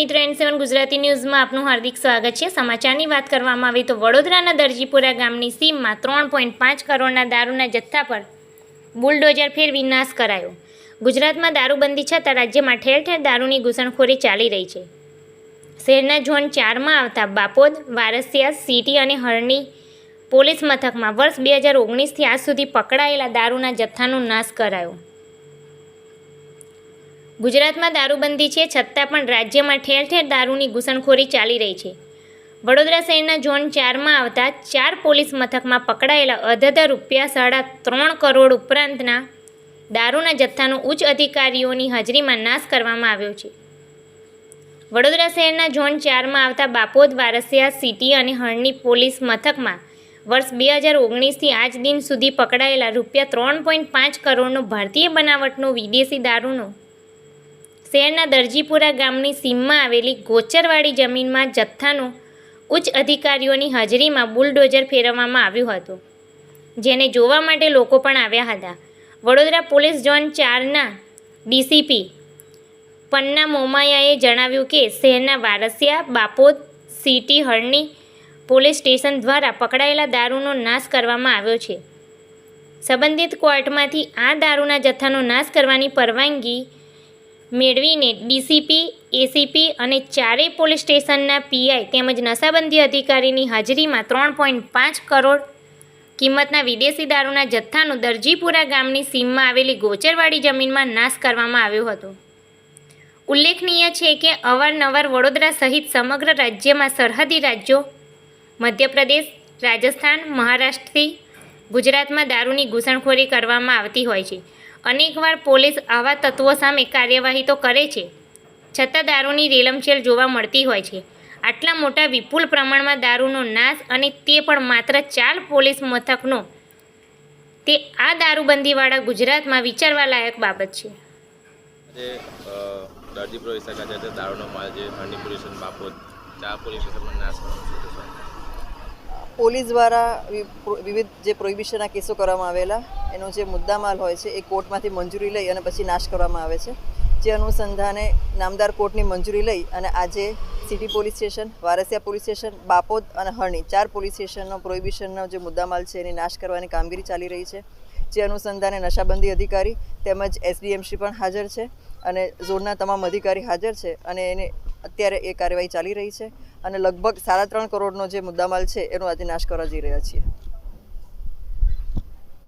મિત્રો N7 ગુજરાતી ન્યૂઝમાં આપનું હાર્દિક સ્વાગત છે। સમાચારની વાત કરવામાં આવે તો વડોદરાના દરજીપુરા ગામની સીમમાં 3.5 કરોડના દારૂના જથ્થા પર બુલડોઝર ફેરવી નાશ કરાયો। ગુજરાતમાં દારૂબંધી છતાં રાજ્યમાં ઠેર ઠેર દારૂની ઘૂસણખોરી ચાલી રહી છે। શહેરના ઝોન 4માં આવતા બાપોદ, વારસિયા, સિટી અને હરણી પોલીસ મથકમાં વર્ષ 2019થી આજ સુધી પકડાયેલા દારૂના જથ્થાનો નાશ કરાયો। ગુજરાતમાં દારૂબંધી છે છતાં પણ રાજ્યમાં ઠેર ઠેર દારૂની ઘૂસણખોરી ચાલી રહી છે। વડોદરા શહેરના ઝોન 4માં આવતા 4 પોલીસ મથકમાં પકડાયેલા અધધર ₹3.5 કરોડ ઉપરાંતના દારૂના જથ્થાનો ઉચ્ચ અધિકારીઓની હાજરીમાં નાશ કરવામાં આવ્યો છે। વડોદરા શહેરના ઝોન 4માં આવતા બાપોદ, વારસિયા, સિટી અને હરણી પોલીસ મથકમાં વર્ષ 2019થી આજ દિન સુધી પકડાયેલા ₹3.5 કરોડનો ભારતીય બનાવટનો વિદેશી દારૂનો શહેરના દરજીપુરા ગામની સીમમાં આવેલી ગોચરવાડી જમીનમાં જથ્થાનો ઉચ્ચ અધિકારીઓની હાજરીમાં બુલડોઝર ફેરવવામાં આવ્યું હતું, જેને જોવા માટે લોકો પણ આવ્યા હતા। વડોદરા પોલીસ ઝોન 4ના ડીસીપી પન્ના મોમાયાએ જણાવ્યું કે શહેરના વારસિયા, બાપોદ, સિટી, હરણી પોલીસ સ્ટેશન દ્વારા પકડાયેલા દારૂનો નાશ કરવામાં આવ્યો છે। સંબંધિત કોર્ટમાંથી આ દારૂના જથ્થાનો નાશ કરવાની પરવાનગી મેળવીને ડીસીપી, એસીપી અને 4 પોલીસ સ્ટેશનના પીઆઈ તેમજ નશાબંધી અધિકારીની હાજરીમાં 3.5 કરોડ કિંમતના વિદેશી દારૂના જથ્થાનો દરજીપુરા ગામની સીમમાં આવેલી ગોચરવાડી જમીનમાં નાશ કરવામાં આવ્યો હતો। ઉલ્લેખનીય છે કે અવારનવાર વડોદરા સહિત સમગ્ર રાજ્યમાં સરહદી રાજ્યો મધ્યપ્રદેશ, રાજસ્થાન, મહારાષ્ટ્રથી ગુજરાતમાં દારૂની ઘૂસણખોરી કરવામાં આવતી હોય છે। અનેકવાર પોલીસ આવા તત્વો સામે કાર્યવાહી તો કરે છે, છતાં દારૂની રેલમછેલ જોવા મળતી હોય છે। આટલા મોટા વિપુલ પ્રમાણમાં દારૂનો નાશ અને તે પણ માત્ર 4 પોલીસ મથકનો, તે આ દારૂબંધીવાળા ગુજરાતમાં વિચારવા લાયક બાબત છે। દરજીપુરા વિસ્તાર ખાતે દારૂનો માલ જે હરણી પોલીસ સ્ટેશન, બાપોદ 4 પોલીસ સ્ટેશનમાં નાશ કરવામાં પોલીસ દ્વારા વિવિધ જે પ્રોહિબિશનના કેસો કરવામાં આવેલા એનો જે મુદ્દામાલ હોય છે એ કોર્ટમાંથી મંજૂરી લઈ અને પછી નાશ કરવામાં આવે છે। જે અનુસંધાને નામદાર કોર્ટની મંજૂરી લઈ અને આજે city police station, Varasiya police station, Bapod અને હરણી 4 પોલીસ સ્ટેશનનો પ્રોહિબિશનનો જે મુદ્દામાલ છે એની નાશ કરવાની કામગીરી ચાલી રહી છે। જે અનુસંધાને નશાબંધી અધિકારી તેમજ એસડીએમસી પણ હાજર છે અને ઝોનના તમામ અધિકારી હાજર છે અને એને અત્યારે એ કાર્યવાહી ચાલી રહી છે અને લગભગ 3.5 કરોડનો જે મુદ્દામાલ છે એનો આજે નાશ કરવા જઈ રહ્યા છીએ।